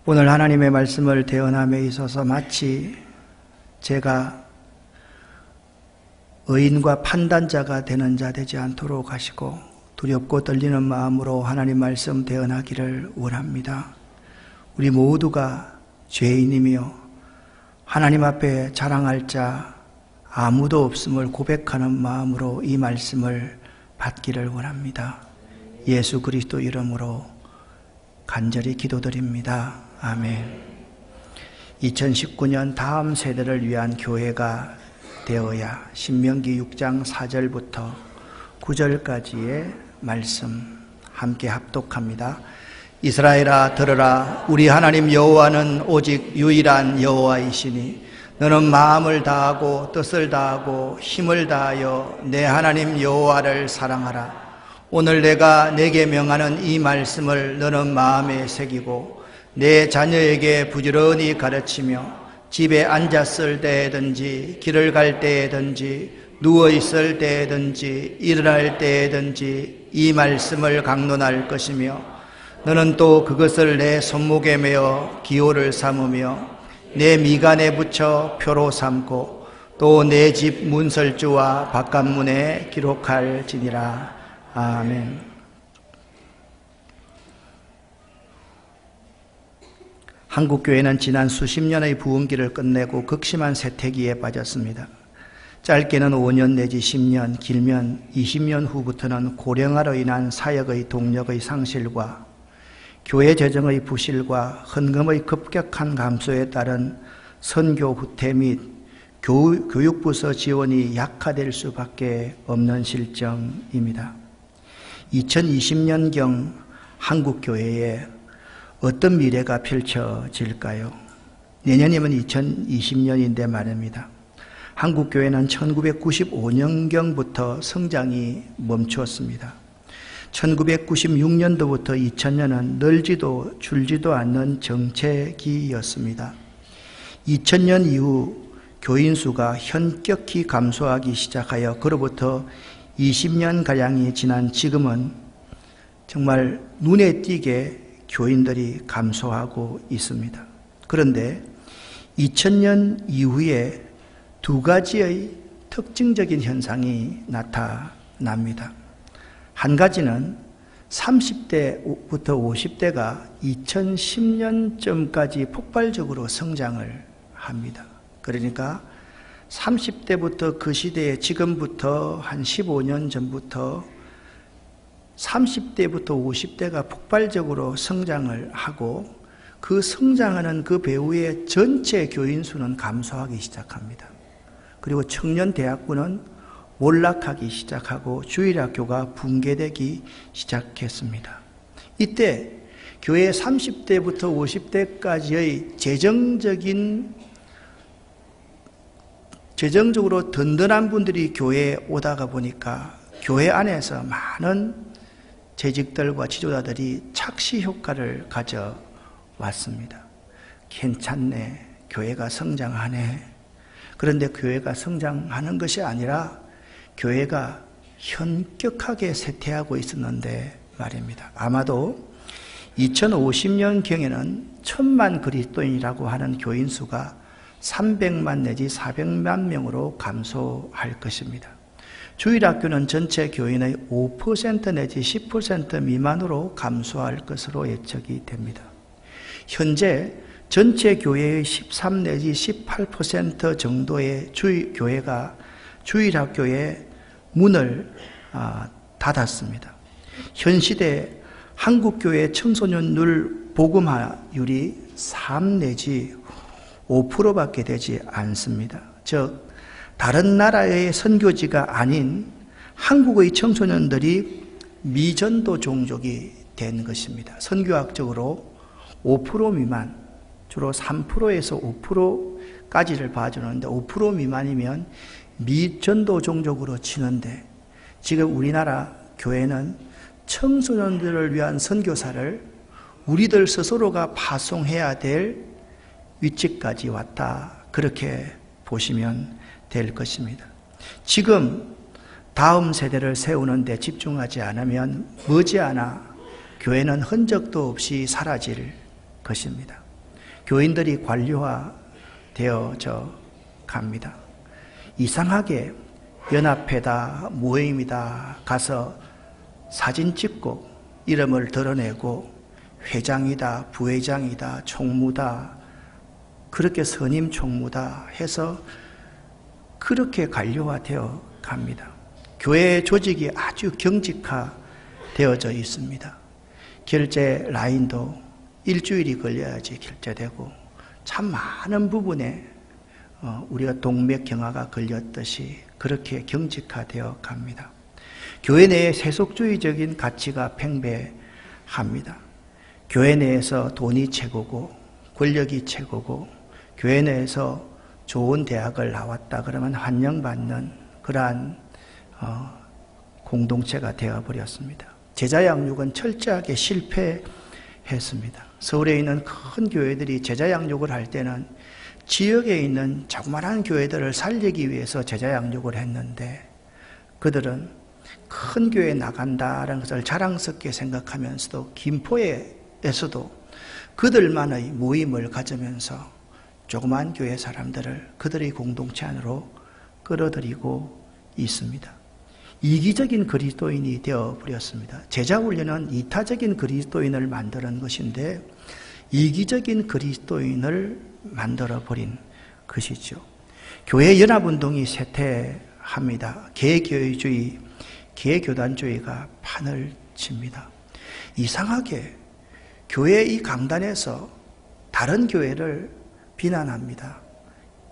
오늘 하나님의 말씀을 대언함에 있어서 마치 제가 의인과 판단자가 되는 자 되지 않도록 하시고 두렵고 떨리는 마음으로 하나님 말씀 대언하기를 원합니다. 우리 모두가 죄인이며 하나님 앞에 자랑할 자 아무도 없음을 고백하는 마음으로 이 말씀을 받기를 원합니다. 예수 그리스도 이름으로 간절히 기도드립니다. 아멘. 2019년 다음 세대를 위한 교회가 되어야 신명기 6장 4절부터 9절까지의 말씀 함께 합독합니다. 이스라엘아 들으라. 우리 하나님 여호와는 오직 유일한 여호와이시니 너는 마음을 다하고 뜻을 다하고 힘을 다하여 내 하나님 여호와를 사랑하라. 오늘 내가 내게 명하는 이 말씀을 너는 마음에 새기고 내 자녀에게 부지런히 가르치며 집에 앉았을 때든지 길을 갈 때든지 누워있을 때든지 일어날 때든지 이 말씀을 강론할 것이며 너는 또 그것을 내 손목에 메어 기호를 삼으며 내 미간에 붙여 표로 삼고 또 내 집 문설주와 바깥문에 기록할지니라. 아멘. 한국교회는 지난 수십 년의 부흥기를 끝내고 극심한 쇠퇴기에 빠졌습니다. 짧게는 5년 내지 10년, 길면 20년 후부터는 고령화로 인한 사역의 동력의 상실과 교회 재정의 부실과 헌금의 급격한 감소에 따른 선교 후퇴 및 교육부서 지원이 약화될 수밖에 없는 실정입니다. 2020년경 한국교회에 어떤 미래가 펼쳐질까요? 내년이면 2020년인데 말입니다. 한국교회는 1995년경부터 성장이 멈추었습니다. 1996년도부터 2000년은 늘지도 줄지도 않는 정체기였습니다. 2000년 이후 교인 수가 현격히 감소하기 시작하여 그로부터 20년가량이 지난 지금은 정말 눈에 띄게 교인들이 감소하고 있습니다. 그런데 2000년 이후에 두 가지의 특징적인 현상이 나타납니다. 한 가지는 30대부터 50대가 2010년쯤까지 폭발적으로 성장을 합니다. 그러니까 30대부터 그 시대에 지금부터 한 15년 전부터 30대부터 50대가 폭발적으로 성장을 하고 그 성장하는 그 배후에 전체 교인 수는 감소하기 시작합니다. 그리고 청년 대학부는 몰락하기 시작하고 주일학교가 붕괴되기 시작했습니다. 이때 교회 30대부터 50대까지의 재정적으로 든든한 분들이 교회에 오다가 보니까 교회 안에서 많은 재직들과 지도자들이 착시 효과를 가져왔습니다. 괜찮네, 교회가 성장하네. 그런데 교회가 성장하는 것이 아니라 교회가 현격하게 쇠퇴하고 있었는데 말입니다. 아마도 2050년경에는 1000만 그리스도인이라고 하는 교인 수가 300만 내지 400만 명으로 감소할 것입니다. 주일학교는 전체 교인의 5% 내지 10% 미만으로 감소할 것으로 예측이 됩니다. 현재 전체 교회의 13 내지 18% 정도의 교회가 주일학교의 문을 닫았습니다. 현 시대 한국교회 청소년들 복음화율이 3 내지 5%밖에 되지 않습니다. 즉 다른 나라의 선교지가 아닌 한국의 청소년들이 미전도 종족이 된 것입니다. 선교학적으로 5% 미만, 주로 3%에서 5%까지를 봐주는데 5% 미만이면 미전도 종족으로 치는데 지금 우리나라 교회는 청소년들을 위한 선교사를 우리들 스스로가 파송해야 될 위치까지 왔다. 그렇게 보시면 될 것입니다. 지금 다음 세대를 세우는 데 집중하지 않으면 머지않아 교회는 흔적도 없이 사라질 것입니다. 교인들이 관료화되어져 갑니다. 이상하게 연합회다, 모임이다 가서 사진 찍고 이름을 드러내고 회장이다, 부회장이다, 총무다, 그렇게 선임 총무다 해서 그렇게 관료화되어 갑니다. 교회 조직이 아주 경직화되어져 있습니다. 결제 라인도 일주일이 걸려야지 결제되고 참 많은 부분에 우리가 동맥경화가 걸렸듯이 그렇게 경직화되어 갑니다. 교회 내에 세속주의적인 가치가 팽배합니다. 교회 내에서 돈이 최고고 권력이 최고고 교회 내에서 좋은 대학을 나왔다 그러면 환영받는 그러한 공동체가 되어버렸습니다. 제자 양육은 철저하게 실패했습니다. 서울에 있는 큰 교회들이 제자 양육을 할 때는 지역에 있는 조그마한 교회들을 살리기 위해서 제자 양육을 했는데 그들은 큰 교회에 나간다는 것을 자랑스럽게 생각하면서도 김포에서도 그들만의 모임을 가지면서 조그만 교회 사람들을 그들의 공동체 안으로 끌어들이고 있습니다. 이기적인 그리스도인이 되어버렸습니다. 제자훈련은 이타적인 그리스도인을 만드는 것인데 이기적인 그리스도인을 만들어버린 것이죠. 교회 연합운동이 쇠퇴합니다. 개교회주의, 개교단주의가 판을 칩니다. 이상하게 교회 이 강단에서 다른 교회를 비난합니다.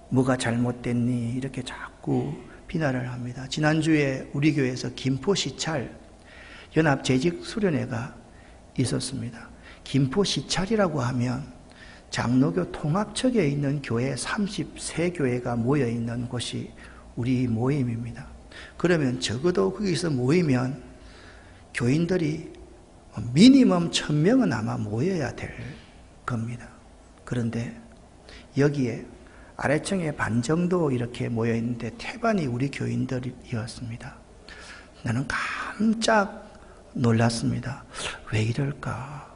뭐가 잘못됐니? 이렇게 자꾸 비난을 합니다. 지난주에 우리 교회에서 김포시찰 연합재직수련회가 있었습니다. 김포시찰이라고 하면 장로교 통합척에 있는 교회 33교회가 모여있는 곳이 우리 모임입니다. 그러면 적어도 거기서 모이면 교인들이 미니멈 1000명은 아마 모여야 될 겁니다. 그런데 여기에 아래층에 반 정도 이렇게 모여있는데 태반이 우리 교인들이었습니다. 나는 깜짝 놀랐습니다. 왜 이럴까?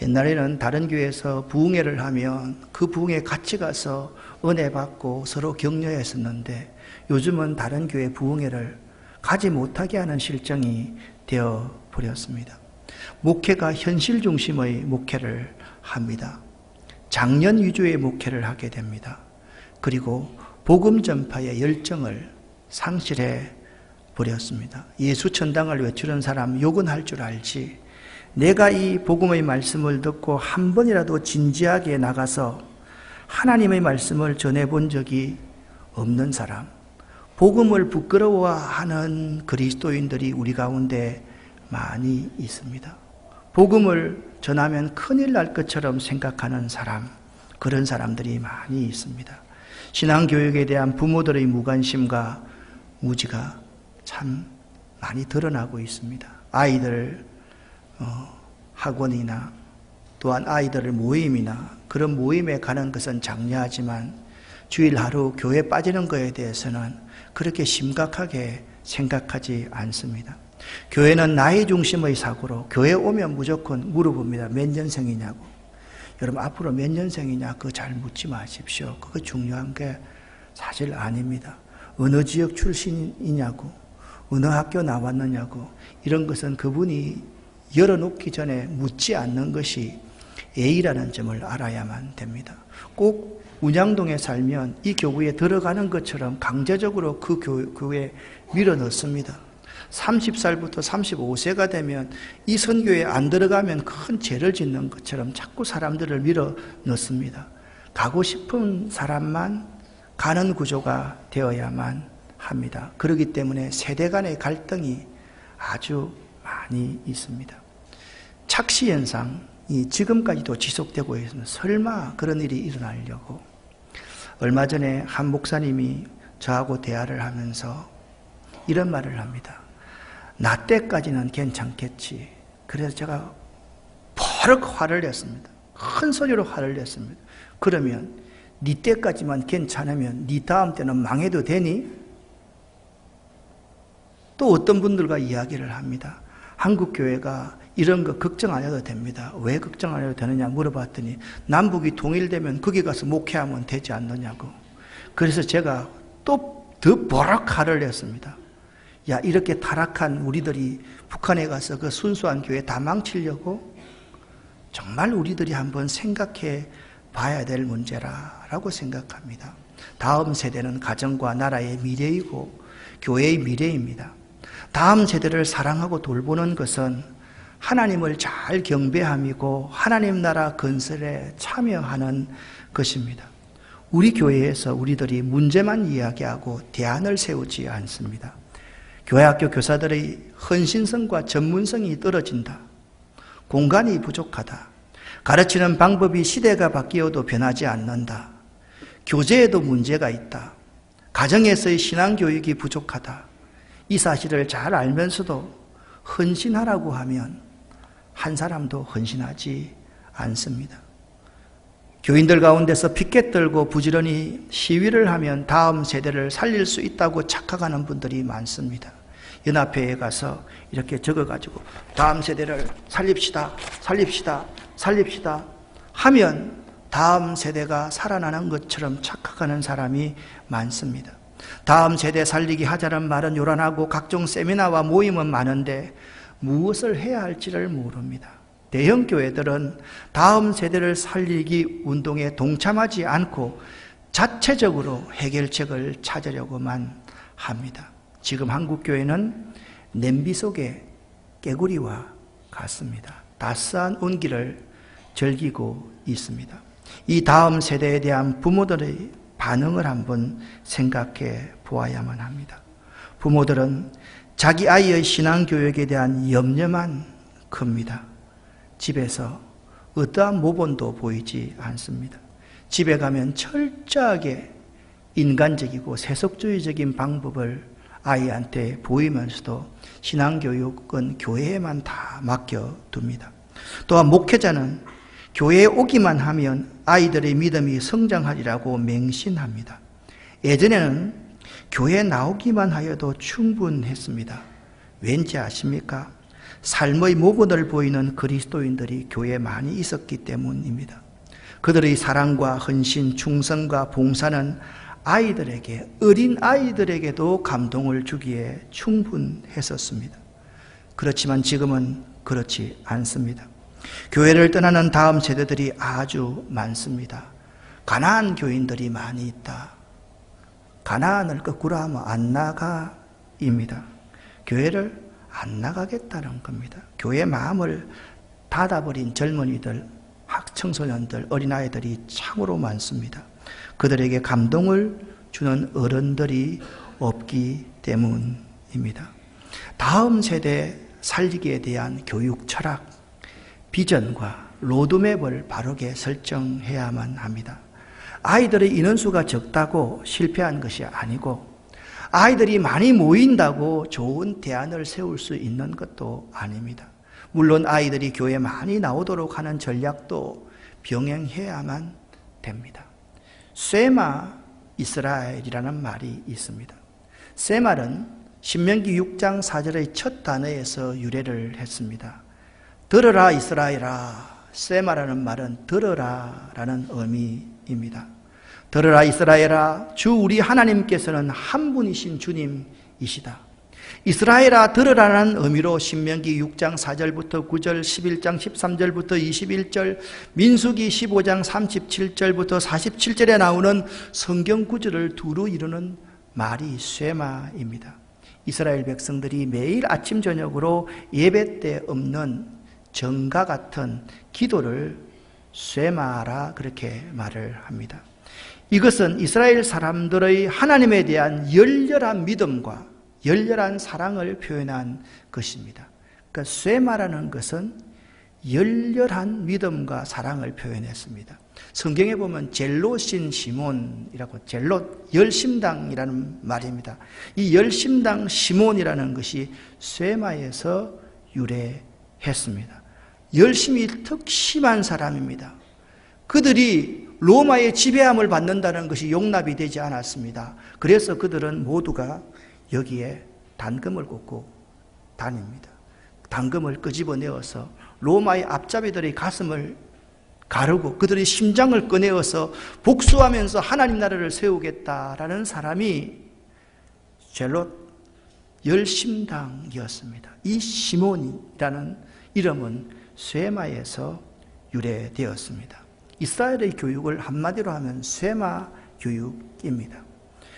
옛날에는 다른 교회에서 부흥회를 하면 그 부흥회 같이 가서 은혜 받고 서로 격려했었는데 요즘은 다른 교회 부흥회를 가지 못하게 하는 실정이 되어 버렸습니다. 목회가 현실 중심의 목회를 합니다. 장년 위주의 목회를 하게 됩니다. 그리고 복음 전파의 열정을 상실해 버렸습니다. 예수 천당을 외치는 사람 욕은 할 줄 알지 내가 이 복음의 말씀을 듣고 한 번이라도 진지하게 나가서 하나님의 말씀을 전해본 적이 없는 사람, 복음을 부끄러워하는 그리스도인들이 우리 가운데 많이 있습니다. 복음을 전하면 큰일 날 것처럼 생각하는 사람, 그런 사람들이 많이 있습니다. 신앙교육에 대한 부모들의 무관심과 무지가 참 많이 드러나고 있습니다. 아이들 학원이나 또한 아이들 모임이나 그런 모임에 가는 것은 장려하지만 주일 하루 교회 빠지는 것에 대해서는 그렇게 심각하게 생각하지 않습니다. 교회는 나이 중심의 사고로 교회 오면 무조건 물어봅니다. 몇 년생이냐고. 여러분 앞으로 몇 년생이냐 그거 잘 묻지 마십시오. 그거 중요한 게 사실 아닙니다. 어느 지역 출신이냐고, 어느 학교 나왔느냐고, 이런 것은 그분이 열어놓기 전에 묻지 않는 것이 예의라는 점을 알아야만 됩니다. 꼭 운양동에 살면 이 교구에 들어가는 것처럼 강제적으로 그 교회에 밀어넣습니다. 30살부터 35세가 되면 이 선교에 안 들어가면 큰 죄를 짓는 것처럼 자꾸 사람들을 밀어넣습니다. 가고 싶은 사람만 가는 구조가 되어야만 합니다. 그렇기 때문에 세대 간의 갈등이 아주 많이 있습니다. 착시 현상이 지금까지도 지속되고 있습니다. 설마 그런 일이 일어나려고. 얼마 전에 한 목사님이 저하고 대화를 하면서 이런 말을 합니다. 나 때까지는 괜찮겠지. 그래서 제가 버럭 화를 냈습니다. 큰 소리로 화를 냈습니다. 그러면 네 때까지만 괜찮으면 네 다음 때는 망해도 되니? 또 어떤 분들과 이야기를 합니다. 한국교회가 이런 거 걱정 안 해도 됩니다. 왜 걱정 안 해도 되느냐 물어봤더니 남북이 통일되면 거기 가서 목회하면 되지 않느냐고. 그래서 제가 또 더 버럭 화를 냈습니다. 야, 이렇게 타락한 우리들이 북한에 가서 그 순수한 교회 다 망치려고? 정말 우리들이 한번 생각해 봐야 될 문제라고 생각합니다. 다음 세대는 가정과 나라의 미래이고 교회의 미래입니다. 다음 세대를 사랑하고 돌보는 것은 하나님을 잘 경배함이고 하나님 나라 건설에 참여하는 것입니다. 우리 교회에서 우리들이 문제만 이야기하고 대안을 세우지 않습니다. 교회학교 교사들의 헌신성과 전문성이 떨어진다. 공간이 부족하다. 가르치는 방법이 시대가 바뀌어도 변하지 않는다. 교재에도 문제가 있다. 가정에서의 신앙교육이 부족하다. 이 사실을 잘 알면서도 헌신하라고 하면 한 사람도 헌신하지 않습니다. 교인들 가운데서 피켓 들고 부지런히 시위를 하면 다음 세대를 살릴 수 있다고 착각하는 분들이 많습니다. 연합회에 가서 이렇게 적어가지고 다음 세대를 살립시다, 살립시다, 살립시다 하면 다음 세대가 살아나는 것처럼 착각하는 사람이 많습니다. 다음 세대 살리기 하자는 말은 요란하고 각종 세미나와 모임은 많은데 무엇을 해야 할지를 모릅니다. 대형 교회들은 다음 세대를 살리기 운동에 동참하지 않고 자체적으로 해결책을 찾으려고만 합니다. 지금 한국 교회는 냄비 속에 깨구리와 같습니다. 따스한 온기를 즐기고 있습니다. 이 다음 세대에 대한 부모들의 반응을 한번 생각해 보아야만 합니다. 부모들은 자기 아이의 신앙교육에 대한 염려만 큽니다. 집에서 어떠한 모본도 보이지 않습니다. 집에 가면 철저하게 인간적이고 세속주의적인 방법을 아이한테 보이면서도 신앙교육은 교회에만 다 맡겨둡니다. 또한 목회자는 교회에 오기만 하면 아이들의 믿음이 성장하리라고 맹신합니다. 예전에는 교회에 나오기만 하여도 충분했습니다. 왠지 아십니까? 삶의 모본을 보이는 그리스도인들이 교회에 많이 있었기 때문입니다. 그들의 사랑과 헌신, 충성과 봉사는 아이들에게, 어린 아이들에게도 감동을 주기에 충분했었습니다. 그렇지만 지금은 그렇지 않습니다. 교회를 떠나는 다음 세대들이 아주 많습니다. 가나안 교인들이 많이 있다. 가나안을 거꾸로 하면 안 나가입니다. 교회를 안 나가겠다는 겁니다. 교회 마음을 닫아버린 젊은이들, 학청소년들, 어린아이들이 참으로 많습니다. 그들에게 감동을 주는 어른들이 없기 때문입니다. 다음 세대 살리기에 대한 교육 철학, 비전과 로드맵을 바르게 설정해야만 합니다. 아이들의 인원수가 적다고 실패한 것이 아니고 아이들이 많이 모인다고 좋은 대안을 세울 수 있는 것도 아닙니다. 물론 아이들이 교회에 많이 나오도록 하는 전략도 병행해야만 됩니다. 쇠마 이스라엘이라는 말이 있습니다. 쇠말은 신명기 6장 4절의 첫 단어에서 유래를 했습니다. 들어라 이스라엘아. 쇠마라는 말은 들어라라는 의미입니다. 들어라 이스라엘아, 주 우리 하나님께서는 한 분이신 주님이시다. 이스라엘아 들으라는 의미로 신명기 6장 4절부터 9절, 11장 13절부터 21절, 민수기 15장 37절부터 47절에 나오는 성경 구절을 두루 이루는 말이 쇠마입니다. 이스라엘 백성들이 매일 아침 저녁으로 예배 때 없는 정과 같은 기도를 쇠마라 그렇게 말을 합니다. 이것은 이스라엘 사람들의 하나님에 대한 열렬한 믿음과 열렬한 사랑을 표현한 것입니다. 그러니까 쇠마라는 것은 열렬한 믿음과 사랑을 표현했습니다. 성경에 보면 젤로신 시몬이라고, 젤롯 열심당이라는 말입니다. 이 열심당 시몬이라는 것이 쇠마에서 유래했습니다. 열심이 특심한 사람입니다. 그들이 로마의 지배함을 받는다는 것이 용납이 되지 않았습니다. 그래서 그들은 모두가 여기에 단금을 꽂고 다닙니다. 단검을 끄집어내어서 로마의 앞잡이들의 가슴을 가르고 그들의 심장을 꺼내어서 복수하면서 하나님 나라를 세우겠다라는 사람이 젤롯 열심당이었습니다. 이 시몬이라는 이름은 쇠마에서 유래되었습니다. 이스라엘의 교육을 한마디로 하면 쇠마 교육입니다.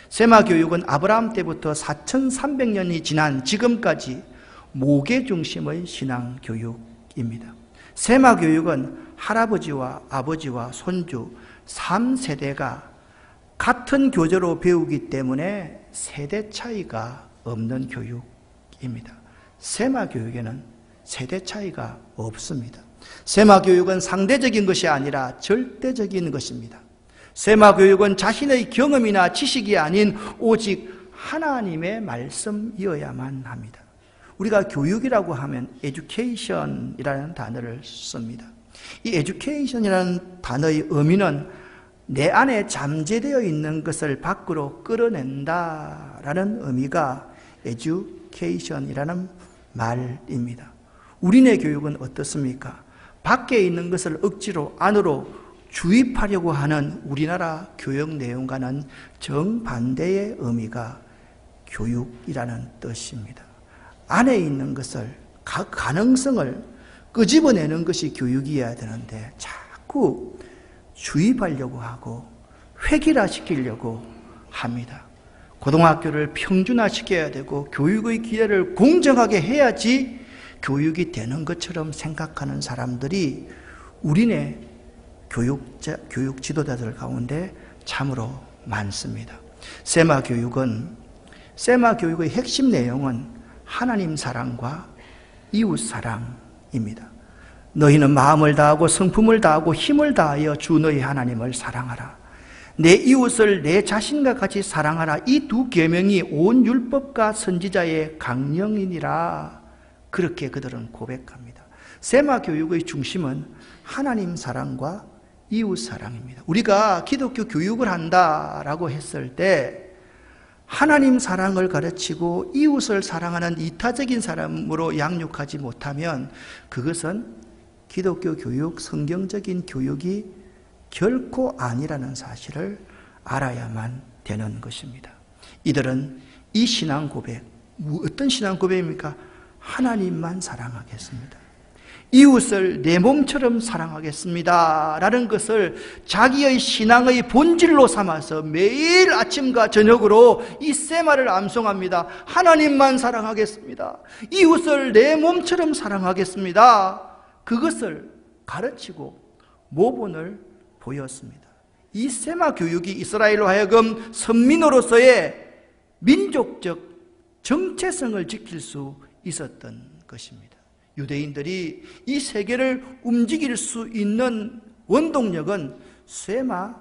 쇠마 교육은 아브라함 때부터 4300년이 지난 지금까지 목의 중심의 신앙 교육입니다. 쇠마 교육은 할아버지와 아버지와 손주 3세대가 같은 교재로 배우기 때문에 세대 차이가 없는 교육입니다. 쇠마 교육에는 세대 차이가 없습니다. 쇠마 교육은 상대적인 것이 아니라 절대적인 것입니다. 쇠마 교육은 자신의 경험이나 지식이 아닌 오직 하나님의 말씀이어야만 합니다. 우리가 교육이라고 하면 education이라는 단어를 씁니다. 이 education이라는 단어의 의미는 내 안에 잠재되어 있는 것을 밖으로 끌어낸다라는 의미가 education이라는 말입니다. 우리네 교육은 어떻습니까? 밖에 있는 것을 억지로 안으로 주입하려고 하는 우리나라 교육 내용과는 정반대의 의미가 교육이라는 뜻입니다. 안에 있는 것을, 가능성을 끄집어내는 것이 교육이어야 되는데 자꾸 주입하려고 하고 획일화시키려고 합니다. 고등학교를 평준화시켜야 되고 교육의 기회를 공정하게 해야지 교육이 되는 것처럼 생각하는 사람들이 우리네 교육 지도자들 가운데 참으로 많습니다. 쇠마 교육의 핵심 내용은 하나님 사랑과 이웃 사랑입니다. 너희는 마음을 다하고 성품을 다하고 힘을 다하여 주 너희 하나님을 사랑하라. 내 이웃을 내 자신과 같이 사랑하라. 이 두 계명이 온 율법과 선지자의 강령이니라. 그렇게 그들은 고백합니다. 쇠마 교육의 중심은 하나님 사랑과 이웃 사랑입니다. 우리가 기독교 교육을 한다라고 했을 때 하나님 사랑을 가르치고 이웃을 사랑하는 이타적인 사람으로 양육하지 못하면 그것은 기독교 교육, 성경적인 교육이 결코 아니라는 사실을 알아야만 되는 것입니다. 이들은 이 신앙 고백, 어떤 신앙 고백입니까? 하나님만 사랑하겠습니다. 이웃을 내 몸처럼 사랑하겠습니다 라는 것을 자기의 신앙의 본질로 삼아서 매일 아침과 저녁으로 이 쇠마를 암송합니다. 하나님만 사랑하겠습니다. 이웃을 내 몸처럼 사랑하겠습니다. 그것을 가르치고 모본을 보였습니다. 이 쇠마 교육이 이스라엘로 하여금 선민으로서의 민족적 정체성을 지킬 수 있었던 것입니다. 유대인들이 이 세계를 움직일 수 있는 원동력은 쇠마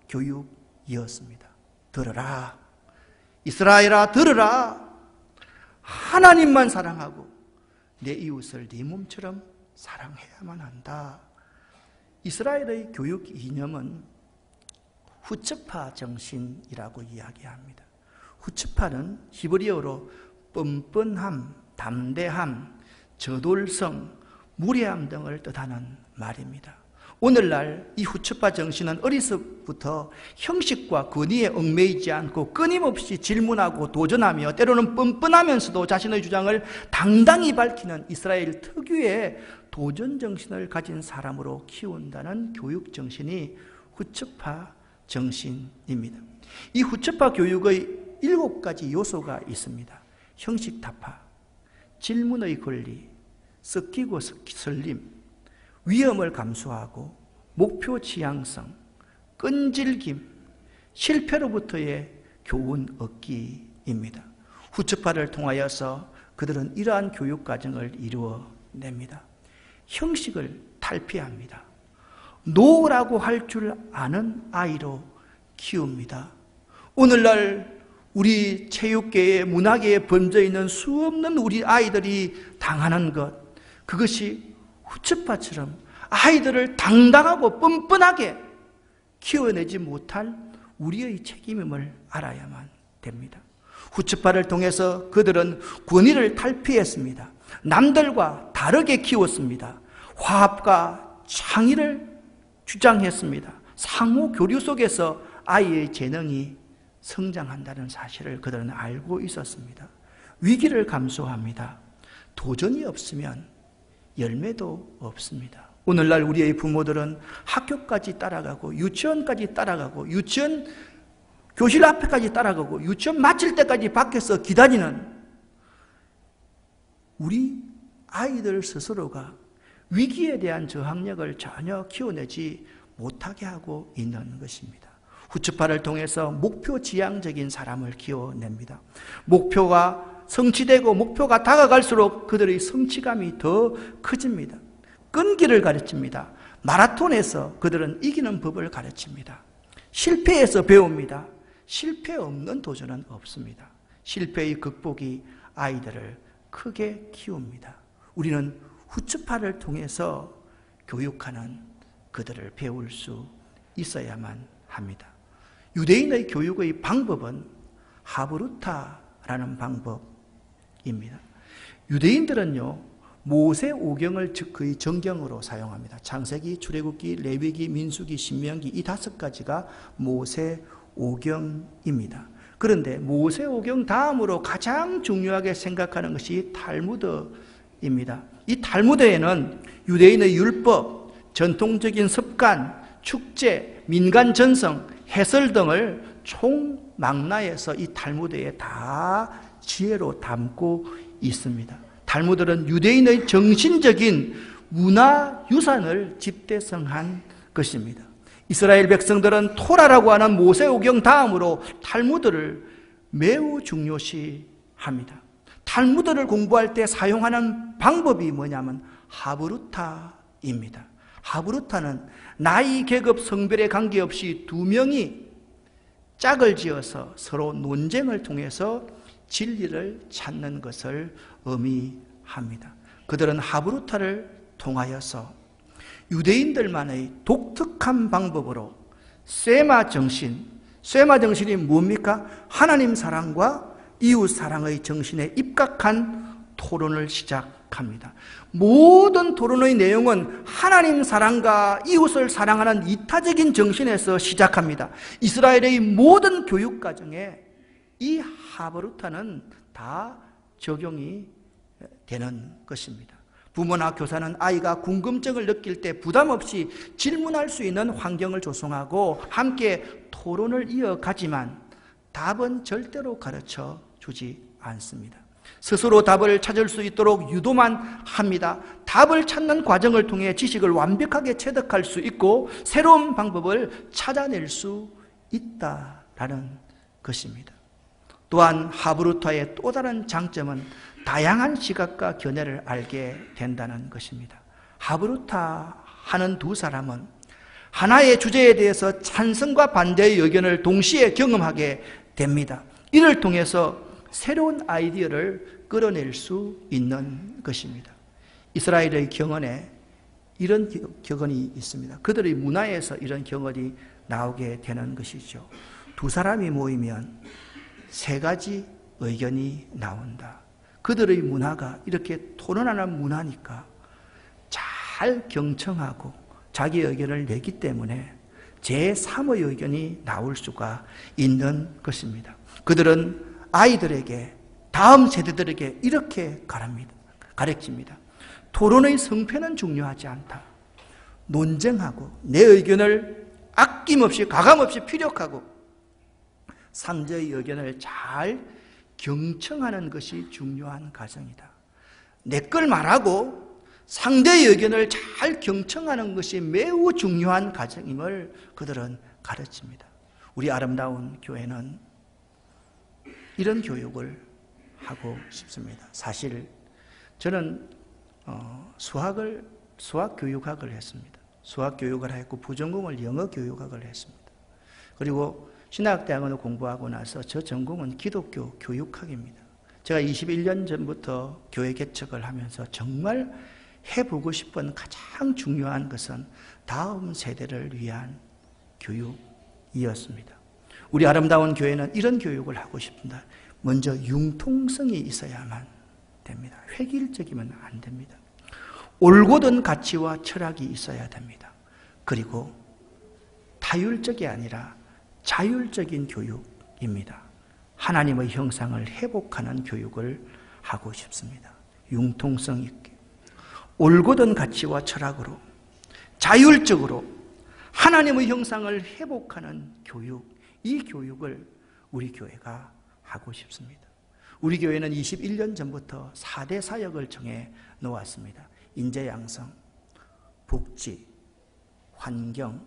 교육이었습니다. 들으라, 이스라엘아 들으라. 하나님만 사랑하고 내 이웃을 네 몸처럼 사랑해야만 한다. 이스라엘의 교육 이념은 후츠파 정신이라고 이야기합니다. 후츠파는 히브리어로 뻔뻔함, 담대함, 저돌성, 무례함 등을 뜻하는 말입니다. 오늘날 이 후츠파 정신은 어리석부터 형식과 권위에 얽매이지 않고 끊임없이 질문하고 도전하며 때로는 뻔뻔하면서도 자신의 주장을 당당히 밝히는 이스라엘 특유의 도전 정신을 가진 사람으로 키운다는 교육 정신이 후츠파 정신입니다. 이 후츠파 교육의 7가지 요소가 있습니다. 형식 타파, 질문의 권리, 섞이고 설림, 위험을 감수하고 목표 지향성, 끈질김, 실패로부터의 교훈 얻기입니다. 후츠파를 통하여서 그들은 이러한 교육 과정을 이루어냅니다. 형식을 탈피합니다. 노라고 할 줄 아는 아이로 키웁니다. 오늘날 우리 체육계에 문화계에 번져있는 수없는 우리 아이들이 당하는 것, 그것이 후츠파처럼 아이들을 당당하고 뻔뻔하게 키워내지 못할 우리의 책임임을 알아야만 됩니다. 후츠파를 통해서 그들은 권위를 탈피했습니다. 남들과 다르게 키웠습니다. 화합과 창의를 주장했습니다. 상호 교류 속에서 아이의 재능이 성장한다는 사실을 그들은 알고 있었습니다. 위기를 감수합니다. 도전이 없으면 열매도 없습니다. 오늘날 우리의 부모들은 학교까지 따라가고 유치원까지 따라가고 유치원 교실 앞에까지 따라가고 유치원 마칠 때까지 밖에서 기다리는 우리 아이들 스스로가 위기에 대한 저항력을 전혀 키워내지 못하게 하고 있는 것입니다. 후츠파를 통해서 목표 지향적인 사람을 키워냅니다. 목표가 성취되고 목표가 다가갈수록 그들의 성취감이 더 커집니다. 끈기를 가르칩니다. 마라톤에서 그들은 이기는 법을 가르칩니다. 실패에서 배웁니다. 실패 없는 도전은 없습니다. 실패의 극복이 아이들을 크게 키웁니다. 우리는 후츠파를 통해서 교육하는 그들을 배울 수 있어야만 합니다. 유대인의 교육의 방법은 하브루타라는 방법입니다. 유대인들은요, 모세오경을 거의 정경으로 사용합니다. 창세기, 출애굽기, 레위기, 민수기, 신명기 이 5가지가 모세오경입니다. 그런데 모세오경 다음으로 가장 중요하게 생각하는 것이 탈무드입니다. 이 탈무드에는 유대인의 율법, 전통적인 습관, 축제, 민간 전성, 해설 등을 총망라해서 이 탈무드에 다 지혜로 담고 있습니다. 탈무드는 유대인의 정신적인 문화유산을 집대성한 것입니다. 이스라엘 백성들은 토라라고 하는 모세오경 다음으로 탈무드를 매우 중요시합니다. 탈무드를 공부할 때 사용하는 방법이 뭐냐면 하브루타입니다. 하브루타는 나이, 계급, 성별에 관계없이 2명이 짝을 지어서 서로 논쟁을 통해서 진리를 찾는 것을 의미합니다. 그들은 하브루타를 통하여서 유대인들만의 독특한 방법으로 쇠마 정신이 뭡니까? 하나님 사랑과 이웃 사랑의 정신에 입각한 토론을 시작합니다. 모든 토론의 내용은 하나님 사랑과 이웃을 사랑하는 이타적인 정신에서 시작합니다. 이스라엘의 모든 교육 과정에 이 하브루타는 다 적용이 되는 것입니다. 부모나 교사는 아이가 궁금증을 느낄 때 부담 없이 질문할 수 있는 환경을 조성하고 함께 토론을 이어가지만 답은 절대로 가르쳐 주지 않습니다. 스스로 답을 찾을 수 있도록 유도만 합니다. 답을 찾는 과정을 통해 지식을 완벽하게 체득할 수 있고 새로운 방법을 찾아낼 수 있다라는 것입니다. 또한 하브루타의 또 다른 장점은 다양한 시각과 견해를 알게 된다는 것입니다. 하브루타 하는 2사람은 하나의 주제에 대해서 찬성과 반대의 의견을 동시에 경험하게 됩니다. 이를 통해서 새로운 아이디어를 끌어낼 수 있는 것입니다. 이스라엘의 경언에 이런 격언이 있습니다. 그들의 문화에서 이런 격언이 나오게 되는 것이죠. 2사람이 모이면 3가지 의견이 나온다. 그들의 문화가 이렇게 토론하는 문화니까 잘 경청하고 자기 의견을 내기 때문에 제3의 의견이 나올 수가 있는 것입니다. 그들은 아이들에게, 다음 세대들에게 이렇게 가르칩니다. 토론의 성패는 중요하지 않다. 논쟁하고 내 의견을 아낌없이 가감없이 피력하고 상대의 의견을 잘 경청하는 것이 중요한 과정이다. 내 걸 말하고 상대의 의견을 잘 경청하는 것이 매우 중요한 과정임을 그들은 가르칩니다. 우리 아름다운 교회는 이런 교육을 하고 싶습니다. 사실 저는 수학교육학을 했습니다. 수학교육을 했고 부전공을 영어교육학을 했습니다. 그리고 신학대학원을 공부하고 나서 저 전공은 기독교 교육학입니다. 제가 21년 전부터 교회 개척을 하면서 정말 해보고 싶은 가장 중요한 것은 다음 세대를 위한 교육이었습니다. 우리 아름다운 교회는 이런 교육을 하고 싶습니다. 먼저 융통성이 있어야만 됩니다. 획일적이면 안 됩니다. 올곧은 가치와 철학이 있어야 됩니다. 그리고 타율적이 아니라 자율적인 교육입니다. 하나님의 형상을 회복하는 교육을 하고 싶습니다. 융통성 있게 올곧은 가치와 철학으로 자율적으로 하나님의 형상을 회복하는 교육, 이 교육을 우리 교회가 하고 싶습니다. 우리 교회는 21년 전부터 4대 사역을 정해 놓았습니다. 인재양성, 복지, 환경,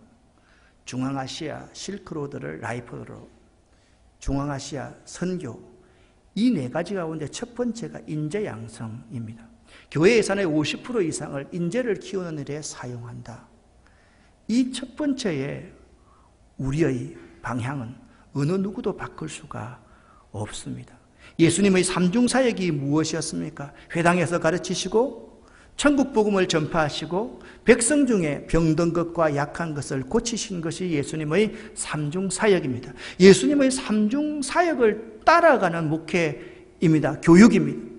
중앙아시아 실크로드를 라이프로, 중앙아시아 선교, 이 네 가지 가운데 첫 번째가 인재양성입니다. 교회 예산의 50% 이상을 인재를 키우는 일에 사용한다. 이 첫 번째의 우리의 방향은 어느 누구도 바꿀 수가 없습니다. 예수님의 삼중사역이 무엇이었습니까? 회당에서 가르치시고 천국 복음을 전파하시고 백성 중에 병든 것과 약한 것을 고치신 것이 예수님의 삼중사역입니다. 예수님의 삼중사역을 따라가는 목회입니다. 교육입니다.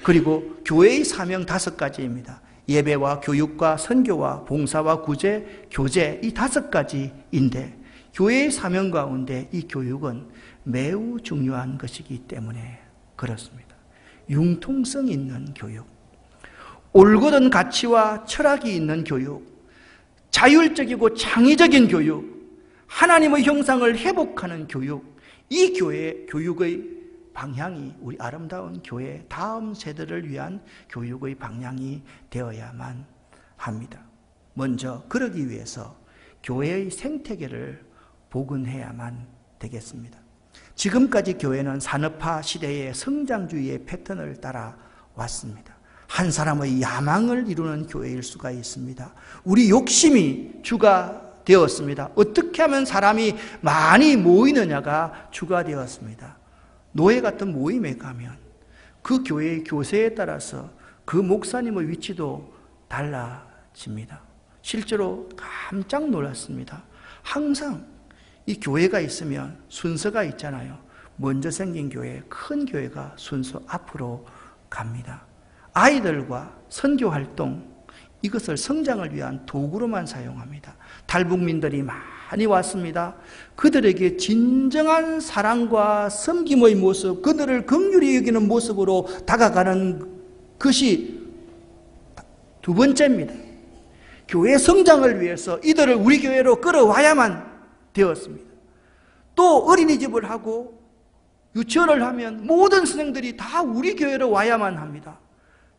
그리고 교회의 사명 5가지입니다. 예배와 교육과 선교와 봉사와 구제, 교제, 이 5가지인데 교회의 사명 가운데 이 교육은 매우 중요한 것이기 때문에 그렇습니다. 융통성 있는 교육, 올곧은 가치와 철학이 있는 교육, 자율적이고 창의적인 교육, 하나님의 형상을 회복하는 교육, 이 교육의 방향이 우리 아름다운 교회 다음 세대를 위한 교육의 방향이 되어야만 합니다. 먼저 그러기 위해서 교회의 생태계를 복원해야만 되겠습니다. 지금까지 교회는 산업화 시대의 성장주의의 패턴을 따라왔습니다. 한 사람의 야망을 이루는 교회일 수가 있습니다. 우리 욕심이 주가 되었습니다. 어떻게 하면 사람이 많이 모이느냐가 주가 되었습니다. 노예 같은 모임에 가면 그 교회의 교세에 따라서 그 목사님의 위치도 달라집니다. 실제로 깜짝 놀랐습니다. 항상 이 교회가 있으면 순서가 있잖아요. 먼저 생긴 교회, 큰 교회가 순서 앞으로 갑니다. 아이들과 선교활동, 이것을 성장을 위한 도구로만 사용합니다. 탈북민들이 많이 왔습니다. 그들에게 진정한 사랑과 섬김의 모습, 그들을 긍휼히 여기는 모습으로 다가가는 것이 두 번째입니다. 교회 성장을 위해서 이들을 우리 교회로 끌어와야만 되었습니다. 또 어린이집을 하고 유치원을 하면 모든 선생들이 다 우리 교회로 와야만 합니다.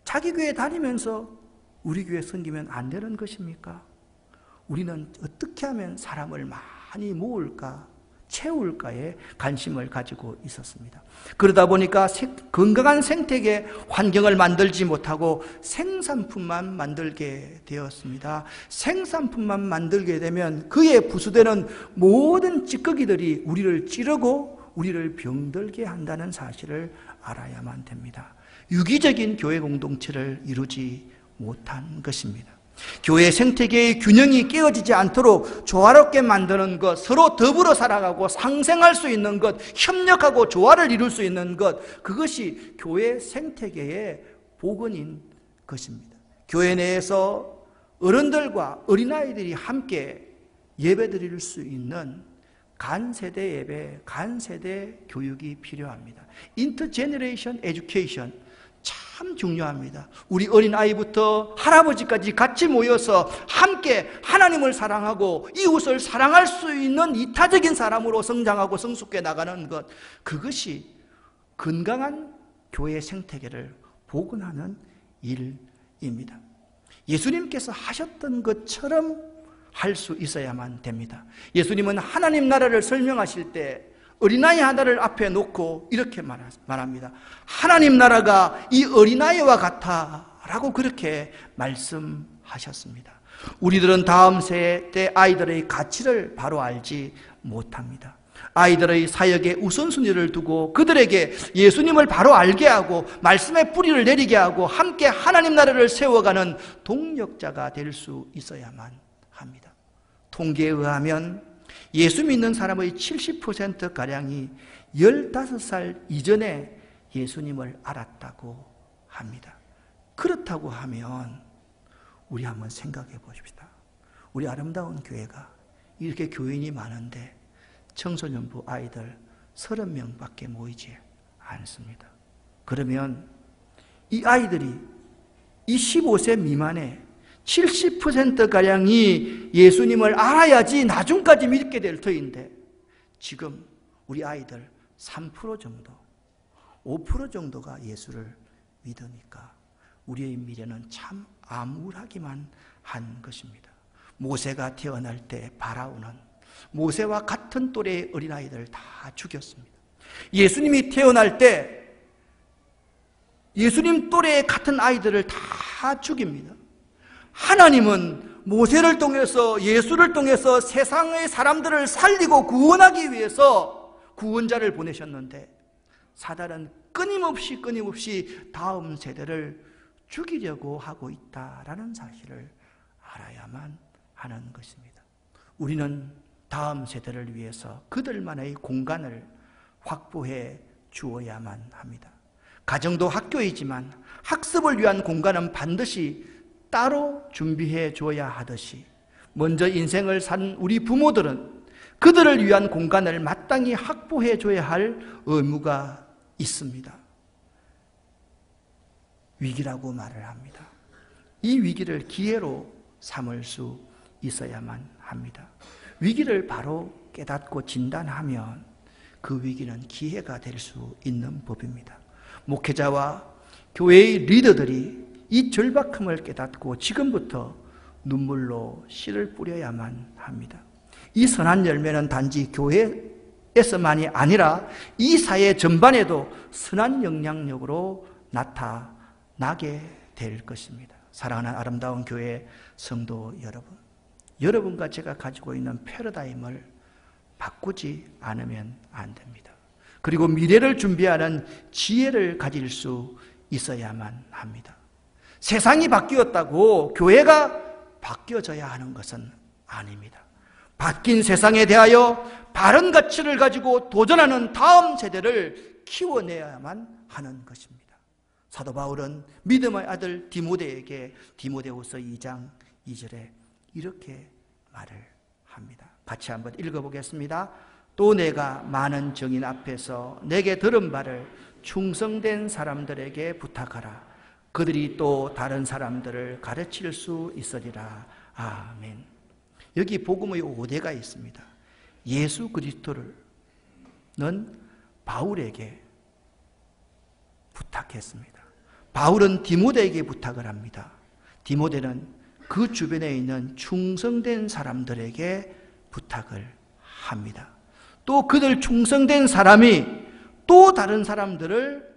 자기 교회 다니면서 우리 교회 섬기면 안 되는 것입니까? 우리는 어떻게 하면 사람을 많이 모을까, 채울까에 관심을 가지고 있었습니다. 그러다 보니까 건강한 생태계 환경을 만들지 못하고 생산품만 만들게 되었습니다. 생산품만 만들게 되면 그에 부수되는 모든 찌꺼기들이 우리를 찌르고 우리를 병들게 한다는 사실을 알아야만 됩니다. 유기적인 교회 공동체를 이루지 못한 것입니다. 교회 생태계의 균형이 깨어지지 않도록 조화롭게 만드는 것, 서로 더불어 살아가고 상생할 수 있는 것, 협력하고 조화를 이룰 수 있는 것, 그것이 교회 생태계의 복원인 것입니다. 교회 내에서 어른들과 어린아이들이 함께 예배드릴 수 있는 간세대 예배, 간세대 교육이 필요합니다. 인터제너레이션 에듀케이션 참 중요합니다. 우리 어린아이부터 할아버지까지 같이 모여서 함께 하나님을 사랑하고 이웃을 사랑할 수 있는 이타적인 사람으로 성장하고 성숙해 나가는 것, 그것이 건강한 교회 생태계를 복원하는 일입니다. 예수님께서 하셨던 것처럼 할 수 있어야만 됩니다. 예수님은 하나님 나라를 설명하실 때 어린아이 하나를 앞에 놓고 이렇게 말합니다. 하나님 나라가 이 어린아이와 같아 라고 그렇게 말씀하셨습니다. 우리들은 다음 세대 아이들의 가치를 바로 알지 못합니다. 아이들의 사역에 우선순위를 두고 그들에게 예수님을 바로 알게 하고 말씀의 뿌리를 내리게 하고 함께 하나님 나라를 세워가는 동력자가 될 수 있어야만 합니다. 통계에 의하면 예수 믿는 사람의 70%가량이 15살 이전에 예수님을 알았다고 합니다. 그렇다고 하면 우리 한번 생각해 보십시다. 우리 아름다운 교회가 이렇게 교인이 많은데 청소년부 아이들 30명밖에 모이지 않습니다. 그러면 이 아이들이 이 15세 미만의 70%가량이 예수님을 알아야지 나중까지 믿게 될 터인데 지금 우리 아이들 3% 정도, 5% 정도가 예수를 믿으니까 우리의 미래는 참 암울하기만 한 것입니다. 모세가 태어날 때 바라오는 모세와 같은 또래의 어린아이들 다 죽였습니다. 예수님이 태어날 때 예수님 또래의 같은 아이들을 다 죽입니다. 하나님은 모세를 통해서 예수를 통해서 세상의 사람들을 살리고 구원하기 위해서 구원자를 보내셨는데 사단은 끊임없이 다음 세대를 죽이려고 하고 있다라는 사실을 알아야만 하는 것입니다. 우리는 다음 세대를 위해서 그들만의 공간을 확보해 주어야만 합니다. 가정도 학교이지만 학습을 위한 공간은 반드시 따로 준비해 줘야 하듯이 먼저 인생을 산 우리 부모들은 그들을 위한 공간을 마땅히 확보해 줘야 할 의무가 있습니다. 위기라고 말을 합니다. 이 위기를 기회로 삼을 수 있어야만 합니다. 위기를 바로 깨닫고 진단하면 그 위기는 기회가 될 수 있는 법입니다. 목회자와 교회의 리더들이 이 절박함을 깨닫고 지금부터 눈물로 씨를 뿌려야만 합니다. 이 선한 열매는 단지 교회에서만이 아니라 이 사회 전반에도 선한 영향력으로 나타나게 될 것입니다. 사랑하는 아름다운 교회 성도 여러분, 여러분과 제가 가지고 있는 패러다임을 바꾸지 않으면 안 됩니다. 그리고 미래를 준비하는 지혜를 가질 수 있어야만 합니다. 세상이 바뀌었다고 교회가 바뀌어져야 하는 것은 아닙니다. 바뀐 세상에 대하여 바른 가치를 가지고 도전하는 다음 세대를 키워내야만 하는 것입니다. 사도 바울은 믿음의 아들 디모데에게 디모데후서 2장 2절에 이렇게 말을 합니다. 같이 한번 읽어보겠습니다. 또 내가 많은 증인 앞에서 내게 들은 바를 충성된 사람들에게 부탁하라. 그들이 또 다른 사람들을 가르칠 수 있으리라. 아멘. 여기 복음의 5대가 있습니다. 예수 그리스도는 바울에게 부탁했습니다. 바울은 디모데에게 부탁을 합니다. 디모데는 그 주변에 있는 충성된 사람들에게 부탁을 합니다. 또 그들 충성된 사람이 또 다른 사람들을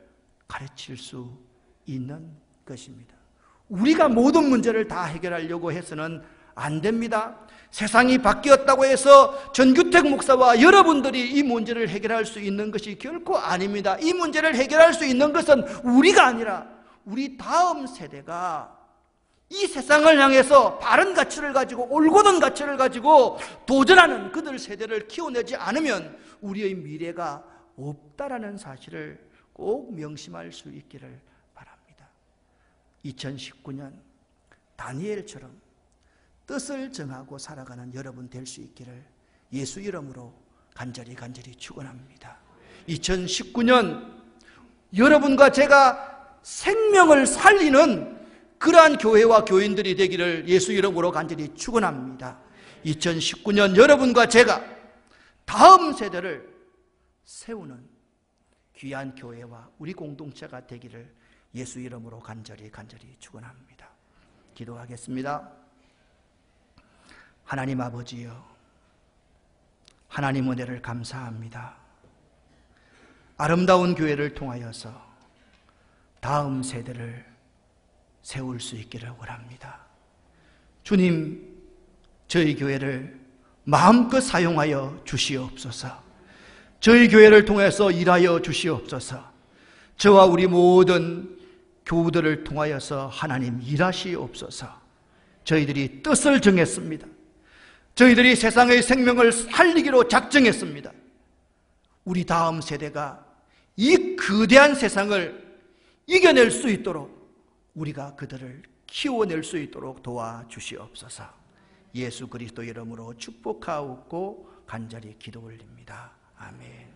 가르칠 수 있는 것입니다. 우리가 모든 문제를 다 해결하려고 해서는 안 됩니다. 세상이 바뀌었다고 해서 전규택 목사와 여러분들이 이 문제를 해결할 수 있는 것이 결코 아닙니다. 이 문제를 해결할 수 있는 것은 우리가 아니라 우리 다음 세대가 이 세상을 향해서 바른 가치를 가지고 올곧은 가치를 가지고 도전하는 그들 세대를 키워내지 않으면 우리의 미래가 없다라는 사실을 꼭 명심할 수 있기를 바랍니다. 2019년 다니엘처럼 뜻을 정하고 살아가는 여러분 될 수 있기를 예수 이름으로 간절히 축원합니다. 2019년 여러분과 제가 생명을 살리는 그러한 교회와 교인들이 되기를 예수 이름으로 간절히 축원합니다. 2019년 여러분과 제가 다음 세대를 세우는 귀한 교회와 우리 공동체가 되기를 예수 이름으로 간절히 축원합니다. 기도하겠습니다. 하나님 아버지여, 하나님 은혜를 감사합니다. 아름다운 교회를 통하여서 다음 세대를 세울 수 있기를 원합니다. 주님, 저희 교회를 마음껏 사용하여 주시옵소서. 저희 교회를 통해서 일하여 주시옵소서. 저와 우리 모든 교우들을 통하여서 하나님 일하시옵소서. 저희들이 뜻을 정했습니다. 저희들이 세상의 생명을 살리기로 작정했습니다. 우리 다음 세대가 이 거대한 세상을 이겨낼 수 있도록 우리가 그들을 키워낼 수 있도록 도와주시옵소서. 예수 그리스도 이름으로 축복하옵고 간절히 기도 올립니다. 아멘.